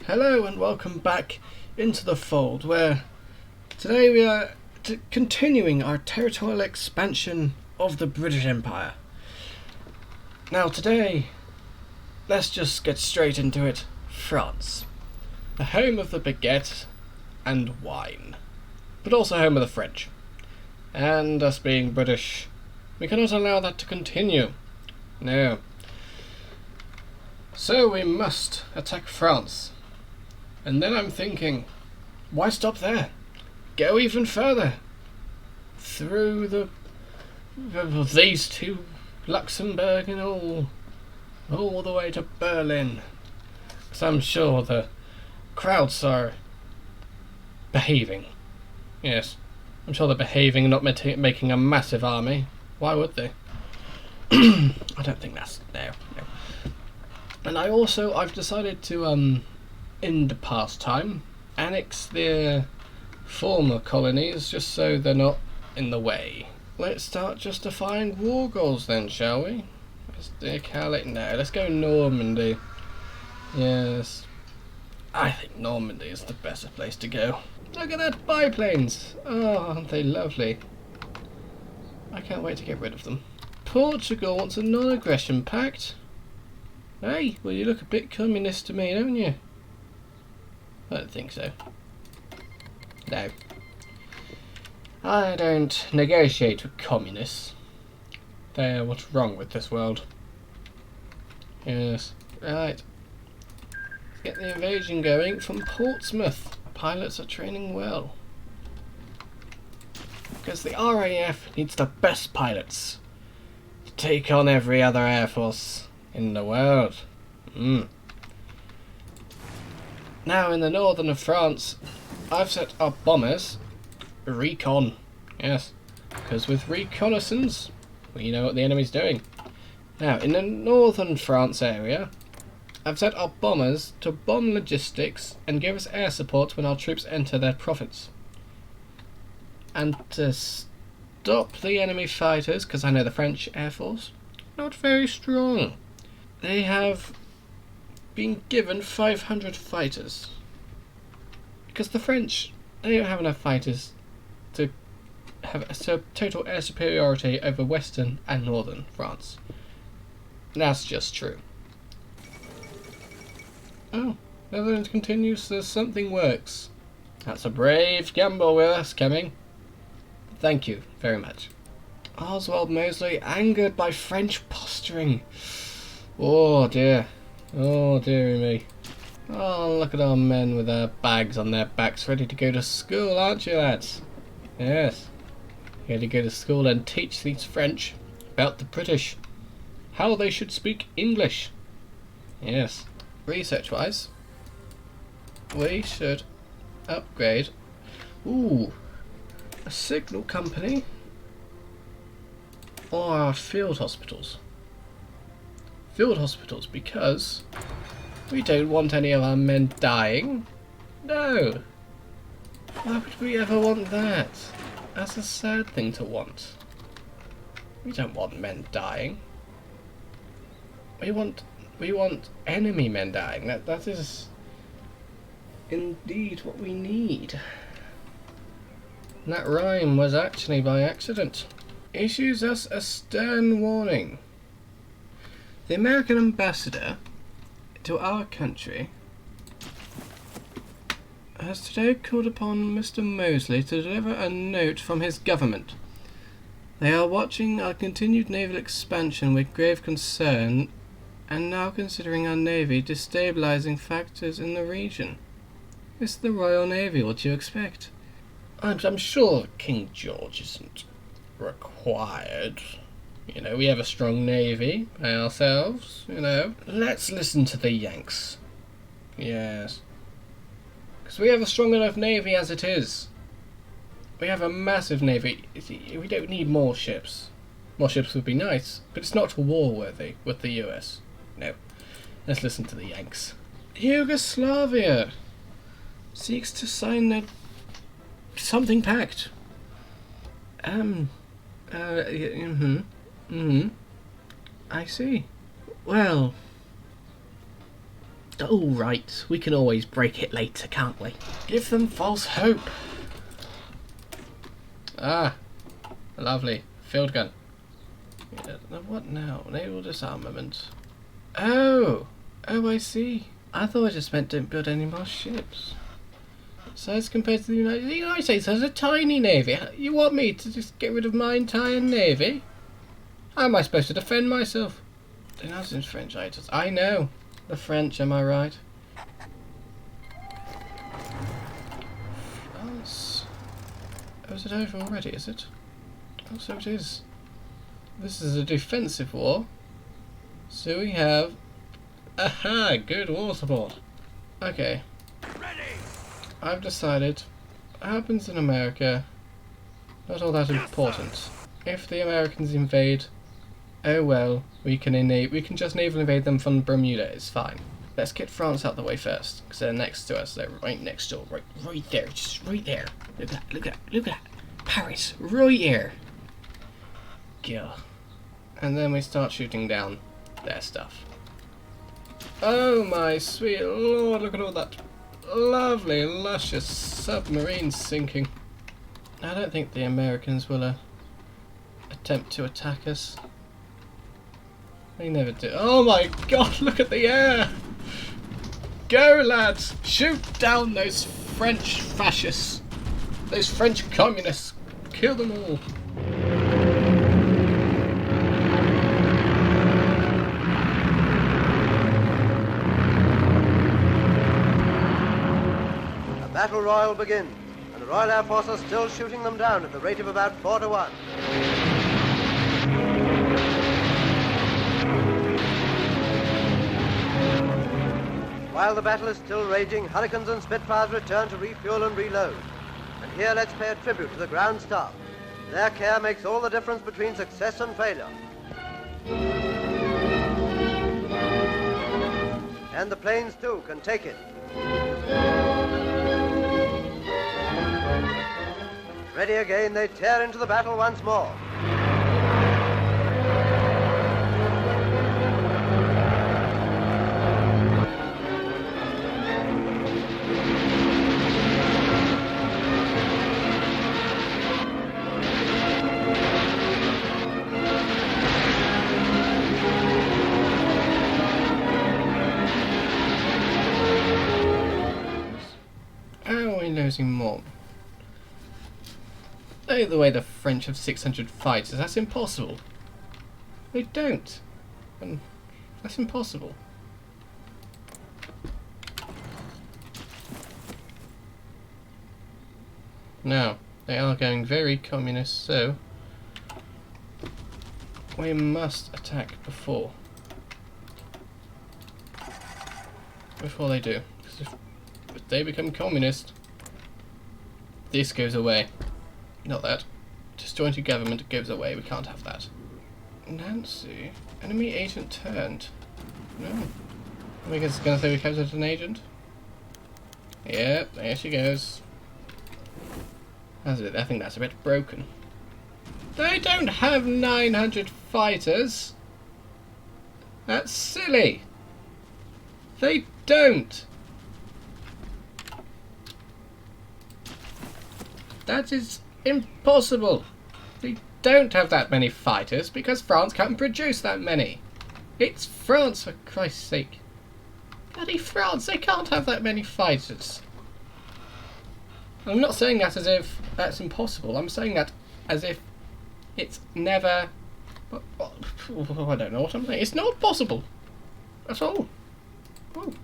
Hello and welcome back into the fold, where today we are continuing our territorial expansion of the British Empire. Now today, let's just get straight into it. France, the home of the baguette and wine, but also home of the French. And us being British, we cannot allow that to continue. No. So we must attack France. And then I'm thinking, why stop there? Go even further. Through these two, Luxembourg and all the way to Berlin. Because I'm sure the crowds are behaving. Yes, I'm sure they're behaving and not making a massive army. Why would they? I don't think that's... No. And I've decided to, in the pastime, annex their former colonies just so they're not in the way. Let's start justifying war goals then, shall we? Let's go Normandy. Yes. I think Normandy is the better place to go. Look at that biplanes! Oh, aren't they lovely? I can't wait to get rid of them. Portugal wants a non-aggression pact. Hey, well you look a bit communist to me, don't you? I don't think so. No. I don't negotiate with communists. They're what's wrong with this world. Yes. Right. Let's get the invasion going from Portsmouth. Pilots are training well. Because the RAF needs the best pilots to take on every other air force in the world. Now in the northern of France, I've set up bombers. Recon. Yes. Because with reconnaissance, we know what the enemy's doing. Now in the northern France area, I've set up bombers to bomb logistics and give us air support when our troops enter their province. And to stop the enemy fighters, because I know the French Air Force, not very strong. They have been given 500 fighters. Because the French, they don't have enough fighters to have a total air superiority over western and northern France. That's just true. Oh, Netherlands continues, so something works. That's a brave gamble with us coming. Thank you very much. Oswald Mosley angered by French posturing. Oh dear. Oh dearie me. Oh, look at our men with their bags on their backs ready to go to school, aren't you lads? Yes. Here to go to school and teach these French about the British. How they should speak English. Yes. Research wise, we should upgrade. Ooh. A signal company. Or our field hospitals. Field hospitals, because we don't want any of our men dying. No. Why would we ever want that? That's a sad thing to want. We don't want men dying. We want enemy men dying. That is indeed what we need. And that rhyme was actually by accident. Issues us a stern warning. The American ambassador to our country has today called upon Mr. Mosley to deliver a note from his government. They are watching our continued naval expansion with grave concern and now considering our navy destabilizing factors in the region. It's the Royal Navy, what do you expect? I'm sure King George isn't required. You know, we have a strong navy ourselves, you know. Let's listen to the Yanks. Yes. Because we have a strong enough navy as it is. We have a massive navy. We don't need more ships. More ships would be nice, but it's not war-worthy with the US. No. Let's listen to the Yanks. Yugoslavia seeks to sign a something pact. I see. Well, All right, we can always break it later, can't we? Give them false hope. Ah, lovely. Field gun. Yeah, what now? Naval disarmament. Oh, I see. I thought I just meant don't build any more ships. So as compared to the United States has a tiny navy. You want me to just get rid of my entire navy? How am I supposed to defend myself? Denouncing French items. I know. The French, am I right? France. Oh, is it over already, is it? Oh, so it is. This is a defensive war. So we have... Aha! Good war support. Okay. I've decided what happens in America, not all that important. If the Americans invade, oh well, we can just naval invade them from Bermuda, it's fine. Let's get France out the way first, because they're next to us, they're right next door, right there, just right there. Look at that. Paris, right here. Yeah. And then we start shooting down their stuff. Oh my sweet lord, look at all that lovely, luscious submarine sinking. I don't think the Americans will attempt to attack us. They never do. Oh my god, look at the air! Go lads! Shoot down those French fascists! Those French communists! Kill them all! Battle royal begins, and the Royal Air Force are still shooting them down at the rate of about 4 to 1. While the battle is still raging, Hurricanes and Spitfires return to refuel and reload. And here let's pay a tribute to the ground staff. Their care makes all the difference between success and failure. And the planes too can take it. Ready again, they tear into the battle once more. Are we losing more? No, the way the French have 600 fighters, that's impossible. They don't. And that's impossible. Now, they are going very communist, so we must attack before they do. Because if they become communist, this goes away. Not that. Disjointed government goes away. We can't have that. Nancy. Enemy agent turned. No. I think it's going to say we captured an agent. Yep, there she goes. That's a bit, I think that's a bit broken. They don't have 900 fighters. That's silly. They don't. That is impossible. They don't have that many fighters because France can't produce that many. It's France, for Christ's sake. Bloody France, they can't have that many fighters. I'm not saying that as if that's impossible. I'm saying that as if it's never... I don't know what I'm saying. It's not possible. At all. Oh.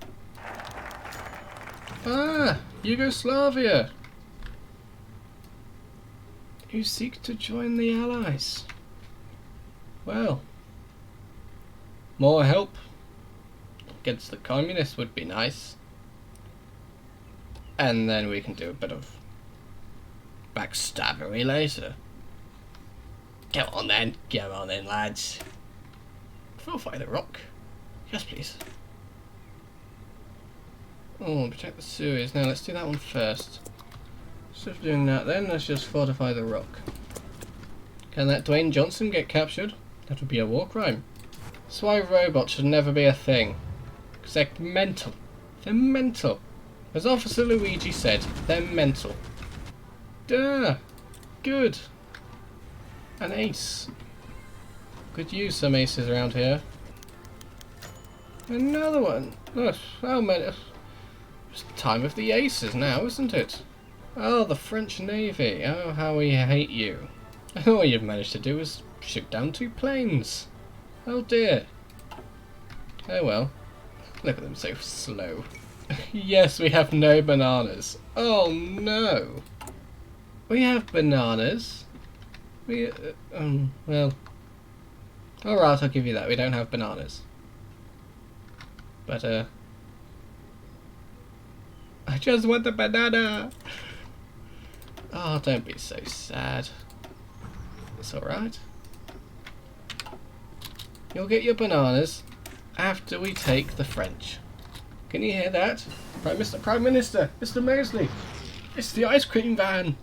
Ah, Yugoslavia. You seek to join the Allies. Well, more help against the communists would be nice. And then we can do a bit of backstabbery later. Come on then, lads. Fortify the rock. Yes, please. Oh, protect the Suez. Now let's do that one first. Instead of doing that then, let's just fortify the rock. Can that Dwayne Johnson get captured? That would be a war crime. That's why robots should never be a thing. Because they're mental. They're mental. As Officer Luigi said, they're mental. Duh. Good. An ace. Could use some aces around here. Another one. Look, how many? It's time of the aces now, isn't it? Oh, the French Navy. Oh, how we hate you. All you've managed to do is shoot down 2 planes. Oh dear. Oh well. Look at them so slow. Yes, we have no bananas. Oh no. We have bananas. We, well. Alright, I'll give you that. We don't have bananas. But, I just want the banana! Oh, don't be so sad. It's alright. You'll get your bananas after we take the French. Can you hear that? Prime Minister! Mr. Mosley! It's the ice cream van!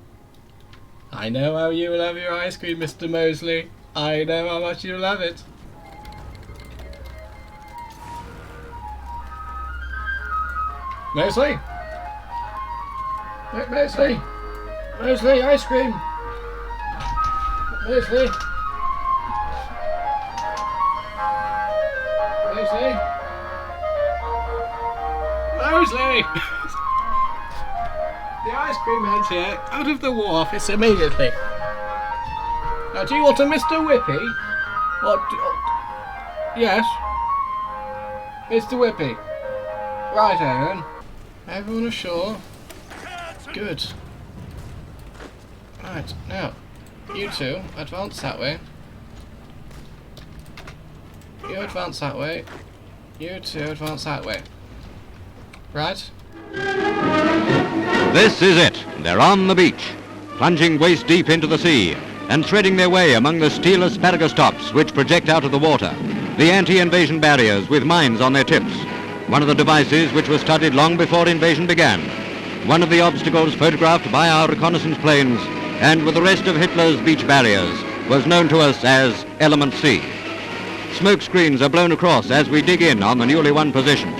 I know how you love your ice cream, Mr. Mosley. I know how much you love it. Mosley! Mosley! Mosley, ice cream! Mosley! Mosley! Mosley! The ice cream man's here. Out of the war office immediately. Now, do you want a Mr. Whippy? Yes? Mr. Whippy. Right, Aaron. Everyone ashore. Good. Right, now, you two advance that way. You advance that way. You two advance that way. Right? This is it. They're on the beach, plunging waist deep into the sea and threading their way among the steel asparagus tops which project out of the water, the anti-invasion barriers with mines on their tips, one of the devices which was studied long before invasion began, one of the obstacles photographed by our reconnaissance planes, and with the rest of Hitler's beach barriers, was known to us as Element C. Smoke screens are blown across as we dig in on the newly won position.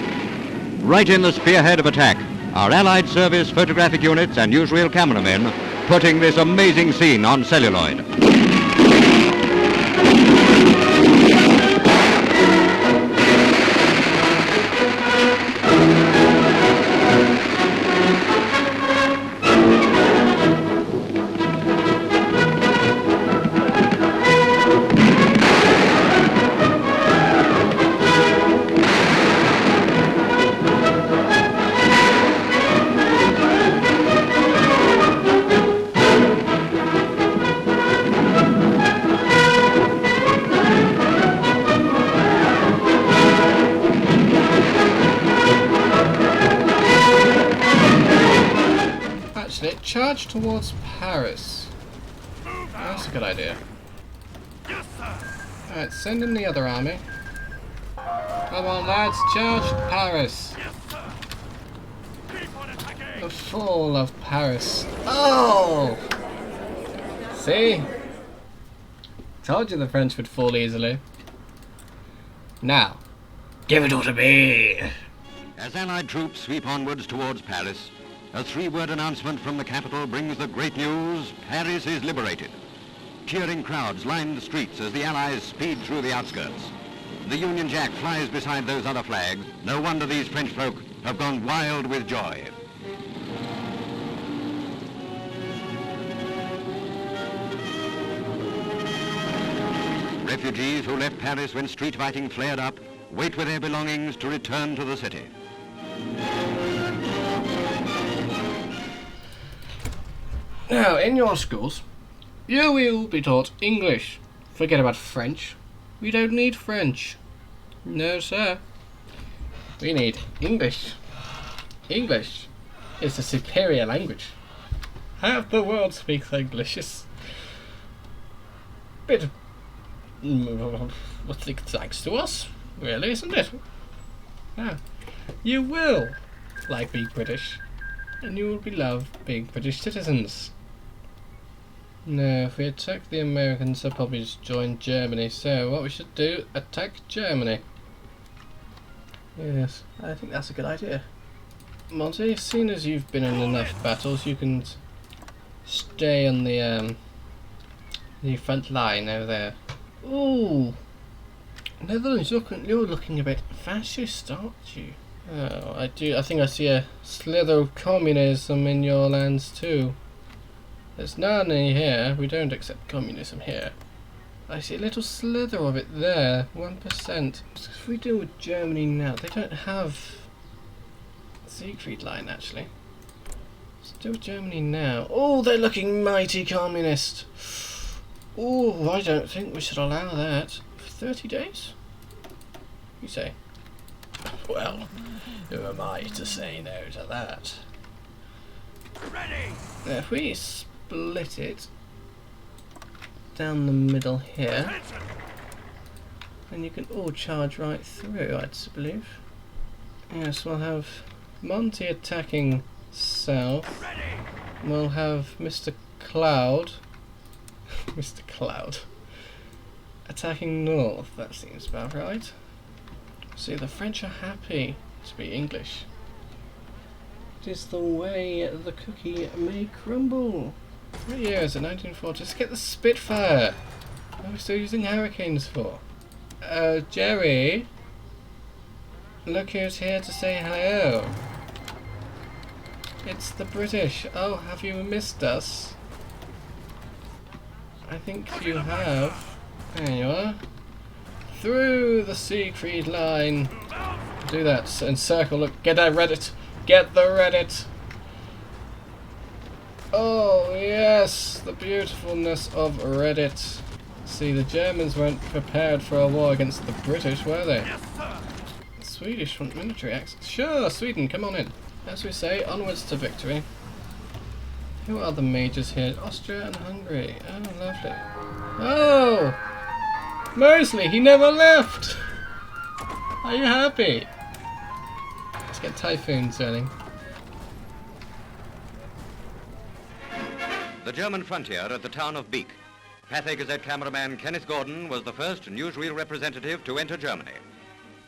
Right in the spearhead of attack, our Allied service photographic units and newsreel cameramen putting this amazing scene on celluloid. Charge towards Paris. That's a good idea. Alright, send in the other army. Come on lads, charge Paris. The fall of Paris. Oh! See? Told you the French would fall easily. Now, give it all to me! As Allied troops sweep onwards towards Paris, a 3-word announcement from the capital brings the great news: Paris is liberated. Cheering crowds line the streets as the Allies speed through the outskirts. The Union Jack flies beside those other flags. No wonder these French folk have gone wild with joy. Refugees who left Paris when street fighting flared up wait with their belongings to return to the city. Now, in your schools, you will be taught English. Forget about French. We don't need French. No, sir. We need English. English is the superior language. Half the world speaks English. It's a bit what's it thanks to us, really, isn't it? Yeah. You will like being British, and you will be loved being British citizens. No, if we attack the Americans, they'll probably just join Germany. So what we should do, attack Germany. Yes, I think that's a good idea. Monty, as soon as you've been in enough battles, you can stay on the front line over there. Ooh, Netherlands, you're looking a bit fascist, aren't you? Oh, I think I see a slither of communism in your lands too. There's none here. We don't accept communism here. I see a little slither of it there. 1%. If we deal with Germany now, they don't have Siegfried line actually. Let's deal with Germany now. Oh, they're looking mighty communist. Oh, I don't think we should allow that. For 30 days? You say? Well, who am I to say no to that? Ready. Now, if we split it down the middle here, then you can all charge right through, I'd believe. Yes, we'll have Monty attacking south. We'll have Mr. Cloud Mr. Cloud attacking north. That seems about right. See, the French are happy to be English. It is the way the cookie may crumble. What year is it? 1940. Let's get the Spitfire. What are we still using Hurricanes for? Jerry? Look who's here to say hello. It's the British. Oh, have you missed us? I think you have. There you are. Through the Siegfried line. Do that. Encircle. Look, get that Reddit. Get the Reddit. Oh, yes. The beautifulness of Reddit. See, the Germans weren't prepared for a war against the British, were they? The Swedish want military access. Sure, Sweden, come on in. As we say, onwards to victory. Who are the majors here? Austria and Hungary. Oh, lovely. Oh! Mosley, he never left! Are you happy? Let's get typhoons running. The German frontier at the town of Beek. Pathé Gazette cameraman Kenneth Gordon was the first newsreel representative to enter Germany.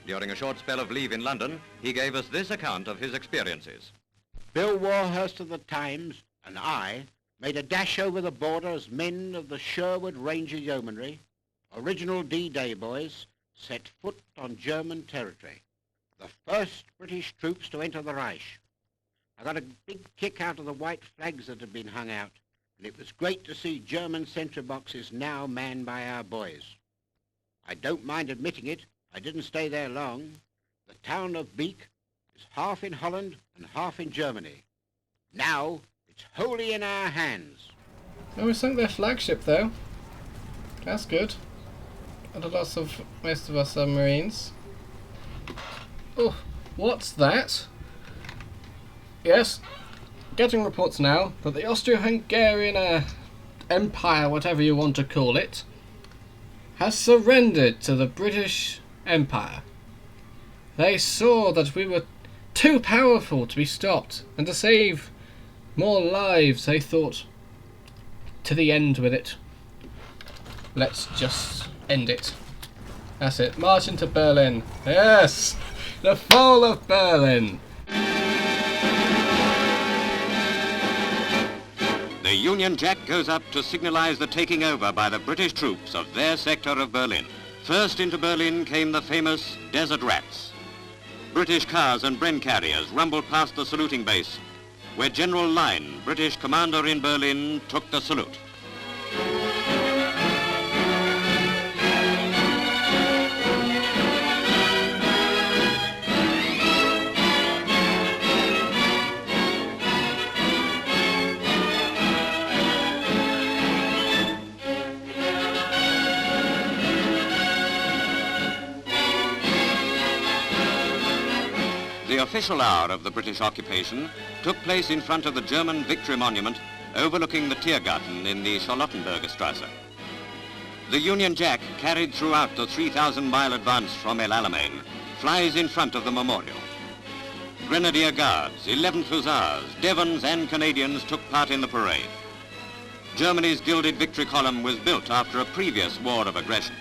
During a short spell of leave in London, he gave us this account of his experiences. Bill Warhurst of the Times and I made a dash over the border as men of the Sherwood Ranger Yeomanry, original D-Day boys, set foot on German territory. The first British troops to enter the Reich. I got a big kick out of the white flags that had been hung out, and it was great to see German sentry boxes now manned by our boys. I don't mind admitting it, I didn't stay there long. The town of Beek is half in Holland and half in Germany. Now, it's wholly in our hands. Oh, we sunk their flagship though. That's good. At a loss of most of our submarines. Oh, what's that? Yes, getting reports now that the Austro-Hungarian Empire, whatever you want to call it, has surrendered to the British Empire. They saw that we were too powerful to be stopped, and to save more lives, they thought, to the end with it. Let's just end it. That's it. March into Berlin. Yes! The fall of Berlin! The Union Jack goes up to signalize the taking over by the British troops of their sector of Berlin. First into Berlin came the famous Desert Rats. British cars and Bren carriers rumbled past the saluting base, where General Line, British commander in Berlin, took the salute. The official hour of the British occupation took place in front of the German Victory Monument overlooking the Tiergarten in the Charlottenburger Strasse. The Union Jack, carried throughout the 3,000-mile advance from El Alamein, flies in front of the memorial. Grenadier Guards, 11th Hussars, Devons and Canadians took part in the parade. Germany's Gilded Victory Column was built after a previous war of aggression.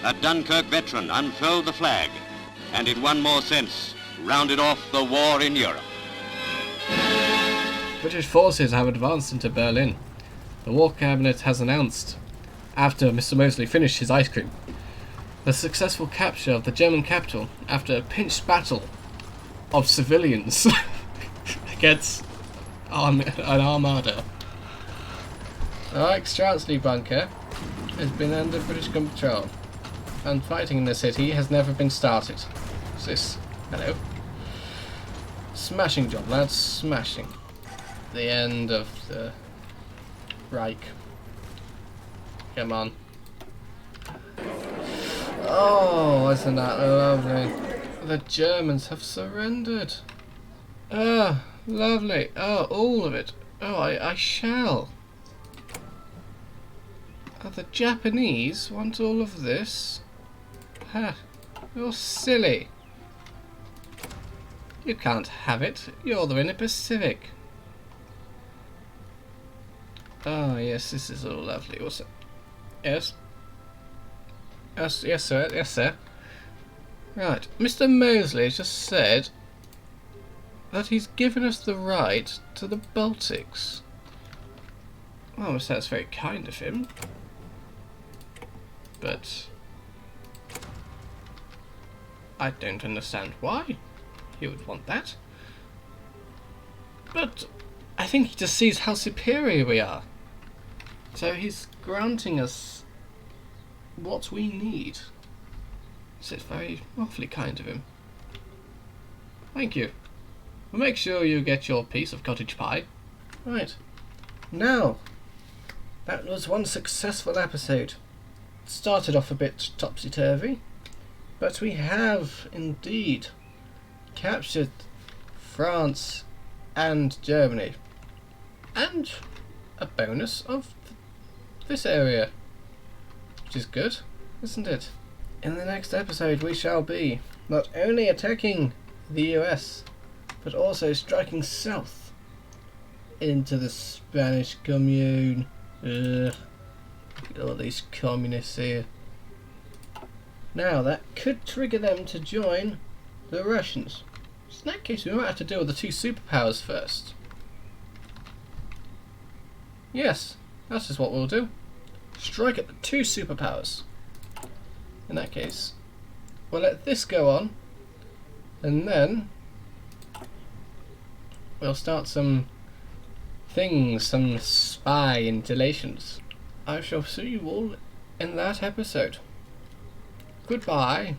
A Dunkirk veteran unfurled the flag, and in one more sense, rounded off the war in Europe. British forces have advanced into Berlin. The War Cabinet has announced, after Mr. Mosley finished his ice cream, the successful capture of the German capital after a pinched battle of civilians against an armada. The Reichschancellor bunker has been under British control, and fighting in the city has never been started. What's this? Hello. Smashing job, lads, smashing. The end of the Reich. Come on. Oh, isn't that lovely? The Germans have surrendered. Ah, lovely. Oh, all of it. Oh, I shall. The Japanese want all of this? Ha, you're silly. You can't have it. You're in the Pacific. Oh, yes, this is all lovely. What's it? Yes? Yes, sir. Yes, sir. Right. Mr. Mosley has just said that he's given us the right to the Baltics. Well, that's very kind of him. But I don't understand why he would want that. But I think he just sees how superior we are. So he's granting us what we need. So it's very awfully kind of him. Thank you. We'll make sure you get your piece of cottage pie. Right. Now, that was one successful episode. It started off a bit topsy-turvy, but we have indeed captured France and Germany. And a bonus of this area, which is good, isn't it? In the next episode we shall be not only attacking the US, but also striking south into the Spanish Commune. Ugh. Look at all these communists here. Now that could trigger them to join the Russians. So in that case we might have to deal with the two superpowers first. Yes, that is what we'll do. Strike at the two superpowers. In that case, we'll let this go on, and then we'll start some things, some spy installations. I shall see you all in that episode. Goodbye.